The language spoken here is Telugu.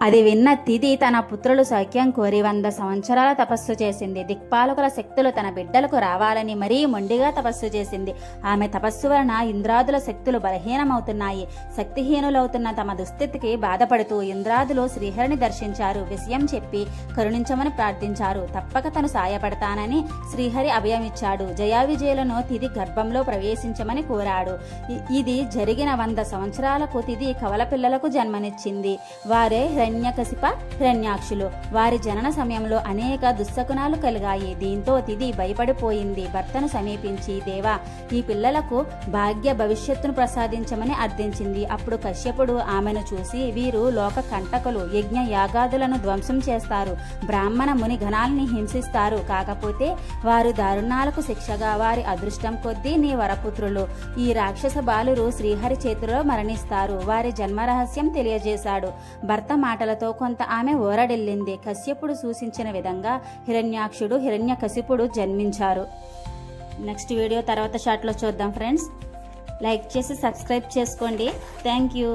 అది విన్న తిది తన పుత్రులు సౌఖ్యం కోరి 100 సంవత్సరాల తపస్సు చేసింది. దిక్పాలకుల శక్తులు తన బిడ్డలకు రావాలని మరీ మొండిగా తపస్సు చేసింది. ఆమె తపస్సు వలన ఇంద్రాదుల శక్తులు బలహీనమవుతున్నాయి. శక్తిహీనులవుతున్న తమ దుస్థితికి బాధపడుతూ ఇంద్రాదులు శ్రీహరిని దర్శించారు. విషయం చెప్పి కరుణించమని ప్రార్థించారు. తప్పక తను సాయపడతానని శ్రీహరి అభయమిచ్చాడు. జయావిజయులను తిది గర్భంలో ప్రవేశించమని కోరాడు. ఇది జరిగిన 100 సంవత్సరాలకు తిది కవల పిల్లలకు జన్మనిచ్చింది. వారే హిరణ్యకశిప, హిరణ్యాక్షులు. వారి జనన సమయంలో అనేక దుస్సకునాలు కలిగాయి. దీంతో తిది భయపడిపోయింది. భర్తను సమీపించి, దేవా, ఈ పిల్లలకు భాగ్య భవిష్యత్తును ప్రసాదించమని అర్థించింది. అప్పుడు కశ్యపుడు ఆమెను చూసి, వీరు లోక కంటకులు, యజ్ఞ యాగాదులను ధ్వంసం చేస్తారు, బ్రాహ్మణ ముని గణాలని హింసిస్తారు. కాకపోతే వారు దారుణాలకు శిక్షగా వారి అదృష్టం కొద్దీ నీ వరపుత్రులు ఈ రాక్షస బాలురు శ్రీహరి చేతిలో మరణిస్తారు. వారి జన్మరహస్యం తెలియజేశాడు. భర్త మాటలతో కొంత ఆమె ఓరడిల్లింది. కశ్యపుడు సూచించిన విధంగా హిరణ్యాక్షుడు, హిరణ్యకశిపుడు జన్మించారు. నెక్స్ట్ వీడియో తర్వాత షాట్లో చూద్దాం ఫ్రెండ్స్. లైక్ చేసి సబ్స్క్రైబ్ చేసుకోండి. Thank you.